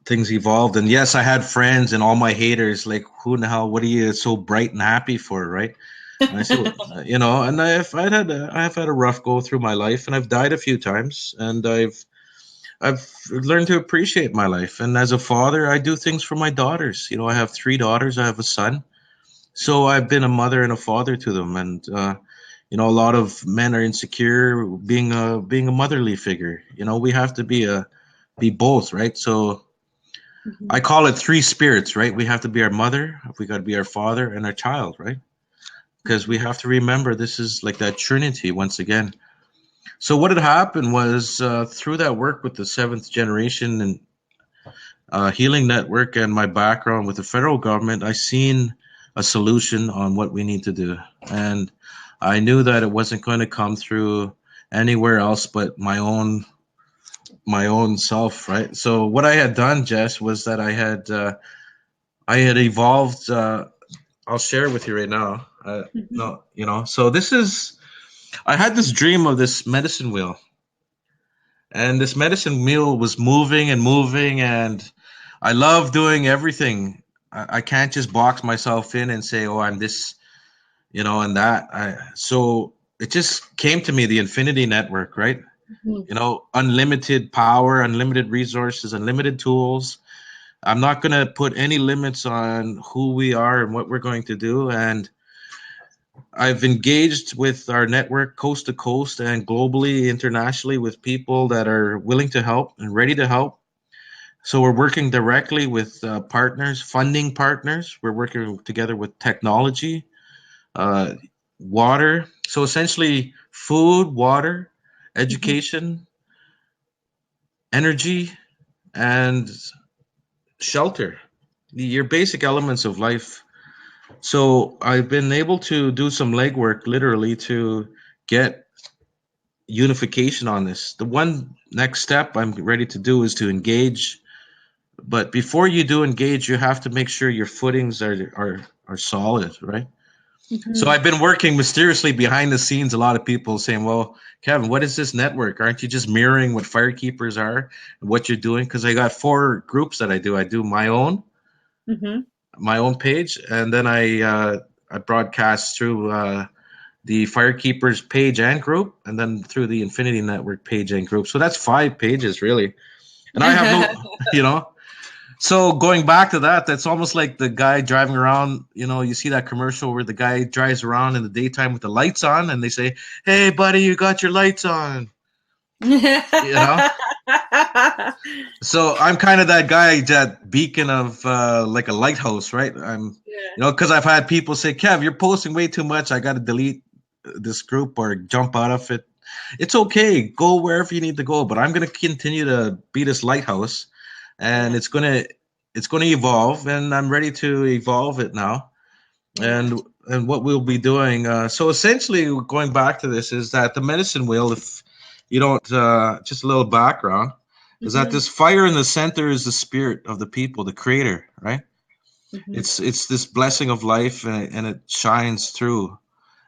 things evolved. And yes, I had friends and all my haters like, who in the hell? What are you so bright and happy for, right? And I said, and I've had a rough go through my life, and I've died a few times, and I've learned to appreciate my life. And as a father, I do things for my daughters. I have three daughters. I have a son, so I've been a mother and a father to them. And a lot of men are insecure being a motherly figure. We have to be both, right? So I Mhm. call it three spirits, right? We have to be our mother, we got to be our father, and our child, right? Because we Mhm. have to remember this is like that Trinity once again. So what had happened was through that work with the seventh generation and healing network and my background with the federal government, I seen a solution on what we need to do, and I knew that it wasn't going to come through anywhere else but my own self, right? So what I had done, Jess, was that I had evolved. I'll share with you right now. Mhm. No, so this is, I had this dream of this medicine wheel, and this medicine wheel was moving and moving, and I love doing everything. I can't just box myself in and say, oh, I'm this, and that. So it just came to me, the Infinity Network, right? Mhm. Unlimited power, unlimited resources, unlimited tools. I'm not going to put any limits on who we are and what we're going to do. And I've engaged with our network coast to coast and globally, internationally, with people that are willing to help and ready to help. So we're working directly with partners, funding partners. We're working together with technology, uh, water. So essentially, food, water, Mhm. education, energy, and shelter. Your basic elements of life. So I've been able to do some legwork, literally, to get unification on this. The one next step I'm ready to do is to engage. But before you do engage, you have to make sure your footings are solid, right? So Mhm. I've been working mysteriously behind the scenes. A lot of people saying, "Well, Kevin, what is this network? Aren't you just mirroring what firekeepers are and what you're doing?" Because I got four groups that I do. I do Mhm. my own page, and then I broadcast through the firekeepers page and group, and then through the Infinity Network page and group. So that's five pages really, and I have no, you know. So going back to that, that's almost like the guy driving around. You see that commercial where the guy drives around in the daytime with the lights on, and they say, "Hey, buddy, you got your lights on." You know. So I'm kind of that guy, that beacon of like a lighthouse, right? Yeah. Because I've had people say, "Kev, you're posting way too much. I got to delete this group or jump out of it." It's okay. Go wherever you need to go, but I'm going to continue to be this lighthouse, and Yeah. it's going to evolve, and I'm ready to evolve it now. Yeah. And what we'll be doing. So essentially, going back to this, is that the medicine wheel, if you don't, just a little background, is that Mhm. this fire in the center is the spirit of the people, the creator, right? Mhm. It's this blessing of life, and it shines through.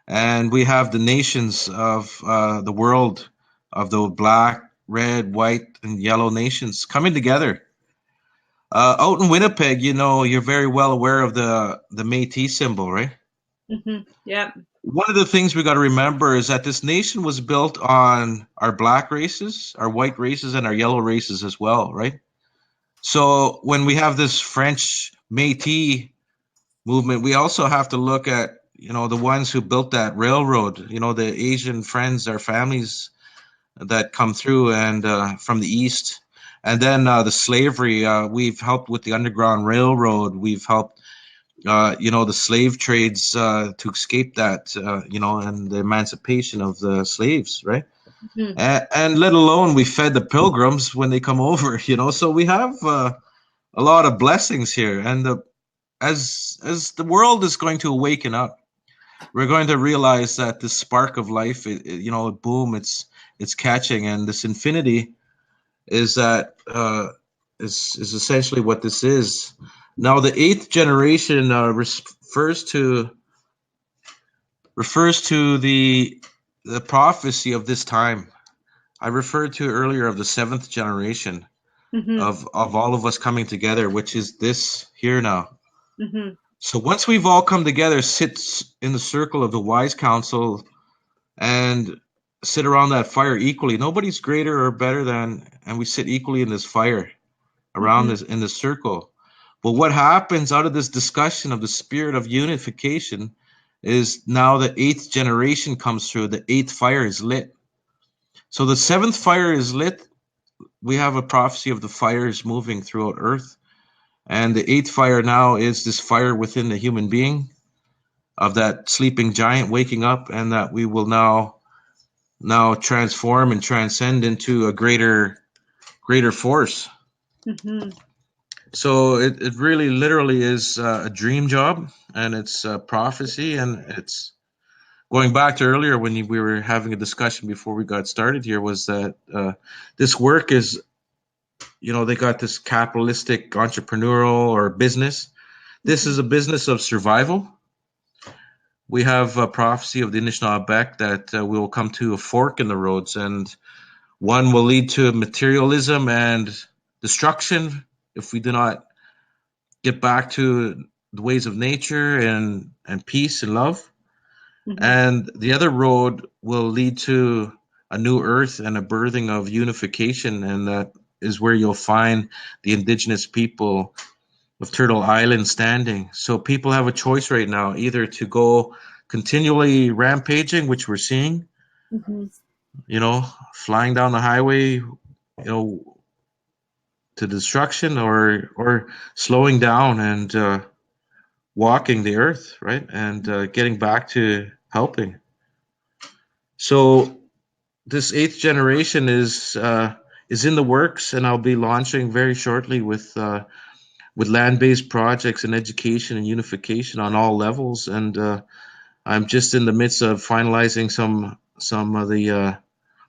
And we have the nations of the world, of the black, red, white, and yellow nations coming together. Out in Winnipeg, you're very well aware of the Métis symbol, right? Mhm. Yeah. One of the things we got to remember is that this nation was built on our black races, our white races, and our yellow races as well, right? So when we have this French Métis movement, we also have to look at the ones who built that railroad. The Asian friends, our families that come through and from the east, and then the slavery. We've helped with the Underground Railroad. We've helped the slave trades to escape that, and the emancipation of the slaves, right? Mhm. And let alone we fed the pilgrims when they come over, So we have a lot of blessings here, and as the world is going to awaken up, we're going to realize that this spark of life, boom, it's catching, and this infinity is that is essentially what this is. Now, the eighth generation refers to the prophecy of this time. I referred to earlier of the seventh generation Mhm. of all of us coming together, which is this here now. Mhm. So once we've all come together, sit in the circle of the wise council and sit around that fire equally. Nobody's greater or better than, and we sit equally in this fire around Mhm. this in the circle. But what happens out of this discussion of the spirit of unification is now the eighth generation comes through. The eighth fire is lit. So the seventh fire is lit. We have a prophecy of the fires moving throughout Earth. And the eighth fire now is this fire within the human being, of that sleeping giant waking up, and that we will now transform and transcend into a greater force. Mhm. So it really literally is a dream job, and it's a prophecy, and it's going back to earlier when we were having a discussion before we got started here, was that this work is, they got this capitalistic entrepreneurial or business. This is Mhm. a business of survival. We have a prophecy of the Anishinaabe that we will come to a fork in the roads, and one will lead to materialism and destruction if we do not get back to the ways of nature and peace and love. Mhm. And the other road will lead to a new earth and a birthing of unification, and that is where you'll find the Indigenous people of Turtle Island standing. So people have a choice right now, either to go continually rampaging, which we're seeing, Mm-hmm. flying down the highway, to destruction, or slowing down and walking the earth, right? And getting back to helping. So this eighth generation is in the works, and I'll be launching very shortly with land-based projects and education and unification on all levels. And I'm just in the midst of finalizing some of the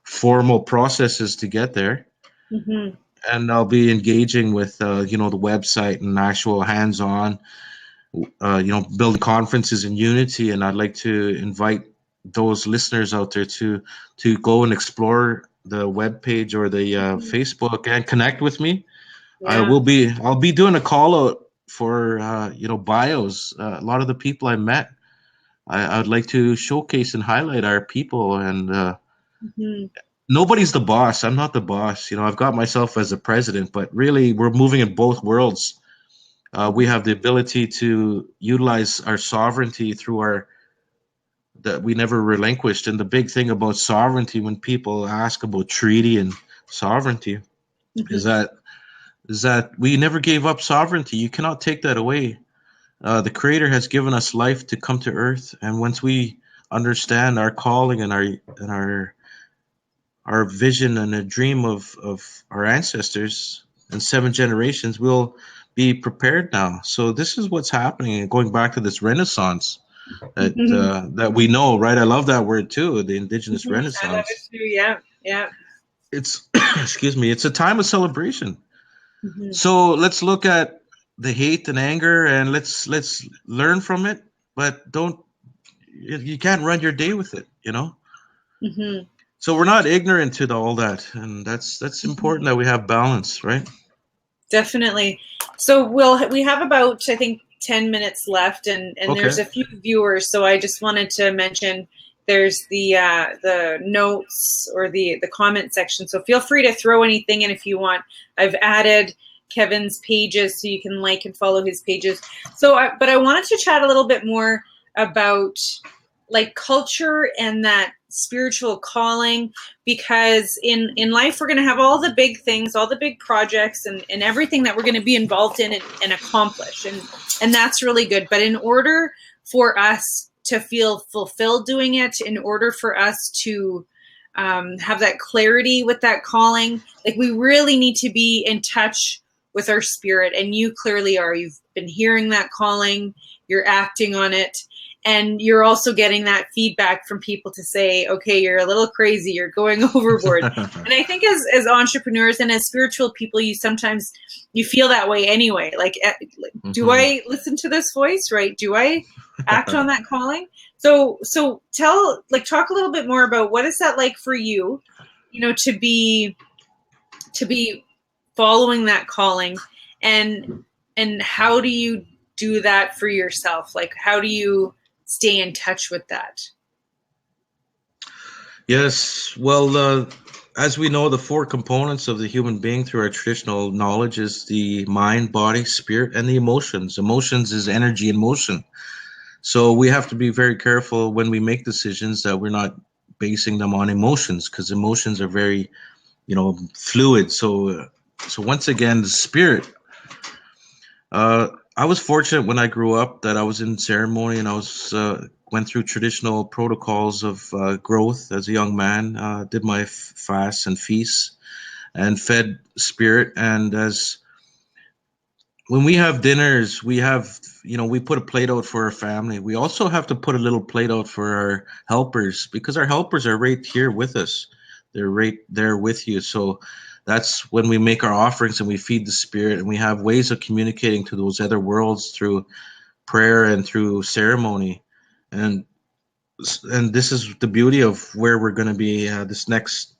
formal processes to get there. Mm-hmm. And I'll be engaging with the website and actual hands-on, building conferences in unity. And I'd like to invite those listeners out there to go and explore the webpage or the Facebook and connect with me. Yeah. I'll be doing a call out for bios. A lot of the people I met, I'd like to showcase and highlight our people. And Mm-hmm. nobody's the boss. I'm not the boss. I've got myself as a president, but really we're moving in both worlds. We have the ability to utilize our sovereignty through our that we never relinquished. And the big thing about sovereignty, when people ask about treaty and sovereignty, is Mm-hmm. that we never gave up sovereignty. You cannot take that away. The Creator has given us life to come to Earth, and once we understand our calling and our vision and a dream of our ancestors and seven generations, we'll be prepared now. So this is what's happening, and going back to this Renaissance Mm-hmm. that we know, right? I love that word too, the Indigenous I love it Renaissance. too. Yeah. Yeah. It's excuse me, it's a time of celebration. Mm-hmm. So let's look at the hate and anger, and let's learn from it. But don't you can't run your day with it. Mm-hmm. So we're not ignorant to all that, and that's important that we have balance, right? Definitely. So we have about, I think, 10 minutes left, and Okay. there's a few viewers. So I just wanted to mention there's the notes or the comment section. So feel free to throw anything in if you want. I've added Kevin's pages so you can like and follow his pages. But I wanted to chat a little bit more about like culture and that spiritual calling, because in life we're going to have all the big things, all the big projects, and everything that we're going to be involved in and accomplish, and that's really good. But in order for us to feel fulfilled doing it, in order for us to have that clarity with that calling, like we really need to be in touch with our spirit. And you clearly are. You've been hearing that calling, you're acting on it, and you're also getting that feedback from people to say, okay, you're a little crazy, you're going overboard. And I think as entrepreneurs and as spiritual people, you feel that way anyway. Like, do I listen to this voice, right? Do I act on that calling? So talk a little bit more about what is that like for you, to be following that calling, and how do you do that for yourself? Like, how do you stay in touch with that? Yes. Well, as we know, the four components of the human being through our traditional knowledge is the mind, body, spirit, and the emotions. Emotions is energy in motion. So we have to be very careful when we make decisions that we're not basing them on emotions, because emotions are very, fluid. So once again, the spirit. I was fortunate when I grew up that I was in ceremony, and I went through traditional protocols of growth as a young man. Did my fasts and feasts and fed spirit. And as when we have dinners, we put a plate out for our family. We also have to put a little plate out for our helpers, because our helpers are right here with us. They're right there with you. So that's when we make our offerings and we feed the spirit, and we have ways of communicating to those other worlds through prayer and through ceremony. And and this is the beauty of where we're going to be. This next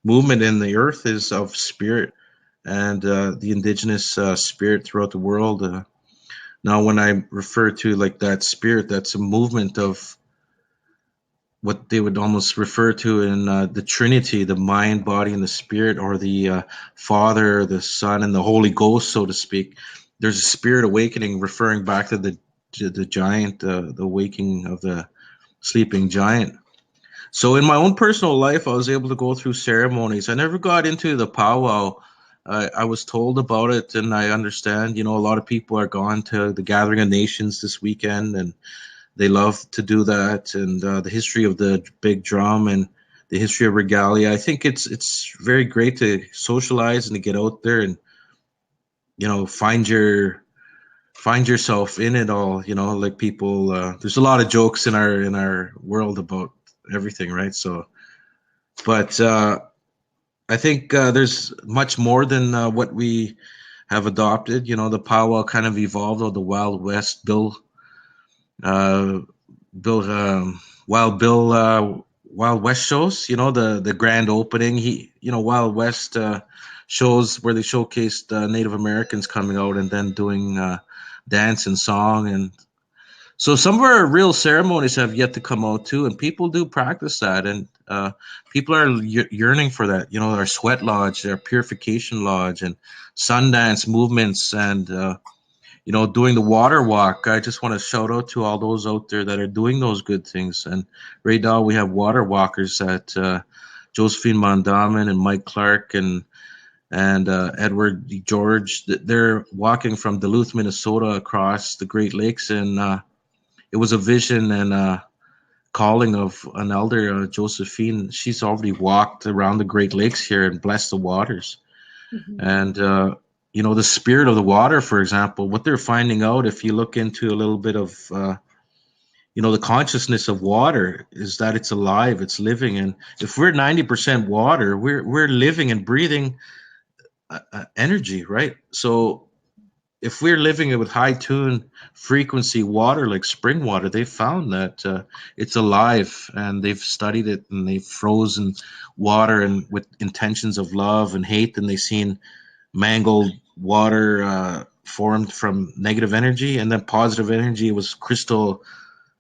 movement in the earth is of spirit, and the indigenous spirit throughout the world. Now, when I refer to like that spirit, that's a movement of what they would almost refer to in the Trinity, the mind, body, and the spirit, or the Father, the Son, and the Holy Ghost, so to speak. There's a spirit awakening, referring back to the giant, the waking of the sleeping giant. So in my own personal life, I was able to go through ceremonies. I never got into the powwow. I was told about it, and I understand. A lot of people are gone to the Gathering of Nations this weekend, and they love to do that. And the history of the big drum and the history of regalia. I think it's very great to socialize and to get out there and find yourself in it all. Like people. There's a lot of jokes in our world about everything, right? So, but I think there's much more than what we have adopted. The powwow kind of evolved out of the Wild West. Uh, Bill, Wild West shows. The grand opening. Wild West shows where they showcased Native Americans coming out and then doing dance and song. And so some of our real ceremonies have yet to come out too, and people do practice that, and people are yearning for that. Our sweat lodge, our purification lodge, and Sundance movements, and doing the water walk. I just want to shout out to all those out there that are doing those good things. And right now we have water walkers at Josephine Mondamin and Mike Clark and Edward George. They're walking from Duluth, Minnesota, across the Great Lakes, and it was a vision and a calling of an elder, Josephine. She's already walked around the Great Lakes here and blessed the waters. Mm-hmm. And, the spirit of the water, for example, what they're finding out, if you look into a little bit of, the consciousness of water, is that it's alive, it's living. And if we're 90% water, we're living and breathing energy, right? So if we're living it with high tune frequency water like spring water, they found that it's alive, and they've studied it, and they've frozen water and with intentions of love and hate, and they've seen mangled water formed from negative energy, and then positive energy was crystal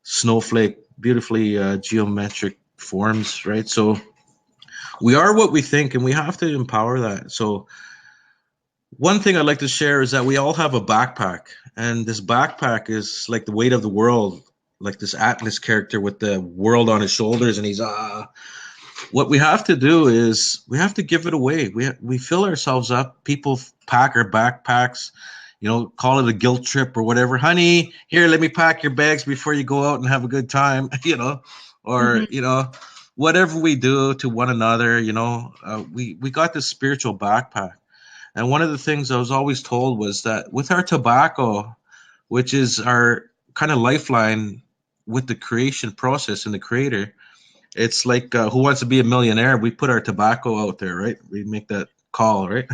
snowflake, beautifully geometric forms, right? So we are what we think, and we have to empower that. So one thing I'd like to share is that we all have a backpack, and this backpack is like the weight of the world, like this Atlas character with the world on his shoulders, and he's What we have to do is we have to give it away. We fill ourselves up. People pack our backpacks, call it a guilt trip or whatever. Honey, here, let me pack your bags before you go out and have a good time, or Mm-hmm. whatever we do to one another. We got this spiritual backpack. And one of the things I was always told was that with our tobacco, which is our kind of lifeline with the creation process and the creator, it's like Who Wants to Be a Millionaire? We put our tobacco out there, right? We make that call, right?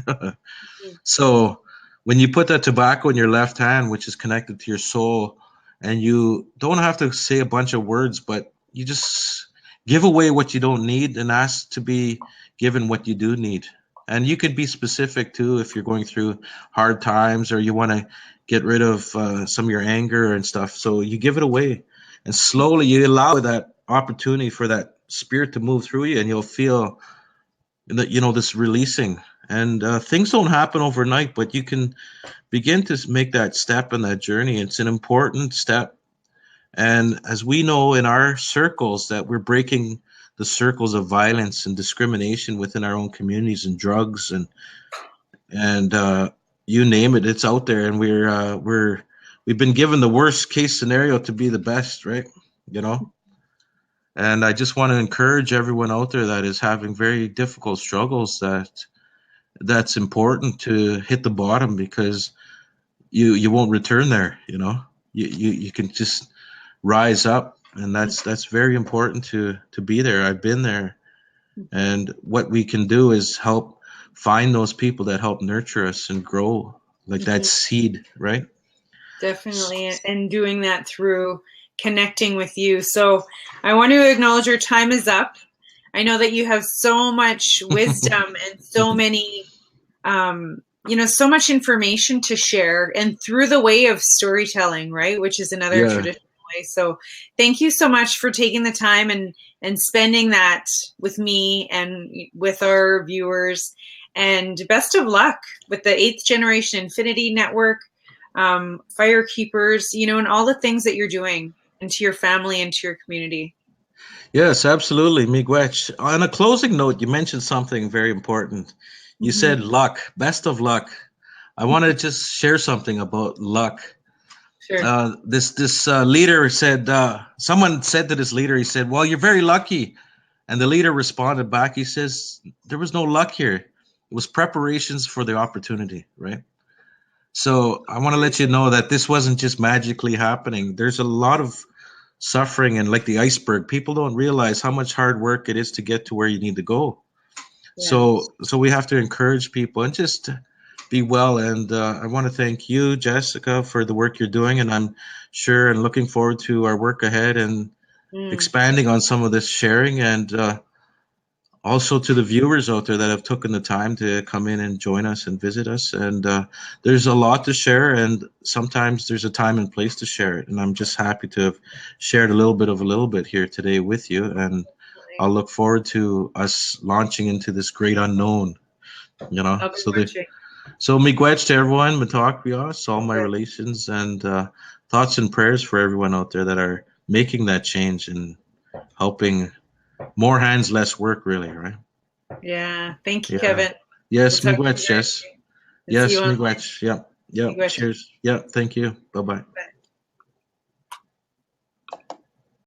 So when you put that tobacco in your left hand, which is connected to your soul, and you don't have to say a bunch of words, but you just give away what you don't need and ask to be given what you do need. And you could be specific too if you're going through hard times or you want to get rid of some of your anger and stuff. So you give it away, and slowly you allow that opportunity for that spirit to move through you, and you'll feel that this releasing. And things don't happen overnight, but you can begin to make that step in that journey. It's an important step, and as we know in our circles that we're breaking the circles of violence and discrimination within our own communities, and drugs and you name it, it's out there, and we've been given the worst case scenario to be the best, right? you know and I just want to encourage everyone out there that is having very difficult struggles, that's important to hit the bottom, because you won't return there. You can just rise up, and that's very important to be there. I've been there, and what we can do is help find those people that help nurture us and grow like that Mm-hmm. seed, right? Definitely. And doing that through connecting with you. So I want to acknowledge your time is up. I know that you have so much wisdom and so many, so much information to share, and through the way of storytelling, right? Which is another Yeah. traditional way. So thank you so much for taking the time and spending that with me and with our viewers. And best of luck with the 8th Generation Infinity Network, Firekeepers, and all the things that you're doing, and to your family and to your community. Yes, absolutely, Miigwech. On a closing note, you mentioned something very important. You Hmm. said luck, best of luck. I want to just share something about luck. Sure. This leader said, someone said to this leader, he said, "Well, you're very lucky." And the leader responded back. He says, "There was no luck here. It was preparations for the opportunity, right?" So I want to let you know that this wasn't just magically happening. There's a lot of suffering, and like the iceberg, people don't realize how much hard work it is to get to where you need to go. Yeah. So we have to encourage people and just be well. And I want to thank you, Jessica, for the work you're doing. And I'm sure and looking forward to our work ahead and Mm. expanding on some of this sharing. And also to the viewers out there that have taken the time to come in and join us and visit us. And there's a lot to share, and sometimes there's a time and place to share it. And I'm just happy to have shared a little bit of a little bit here today with you. And I'll look forward to us launching into this great unknown. I'll be So watching. miigwech to everyone, matak bios, all my Okay. relations, and thoughts and prayers for everyone out there that are making that change and helping more hands, less work, really, right? Yeah. Thank you, Yeah. Kevin. We'll Yes, talk to miigwech, you very yes. soon and see you Yes, online. miigwech. Yep. Yep. Miigwech. Cheers. Yep. Thank you. Bye bye. Bye.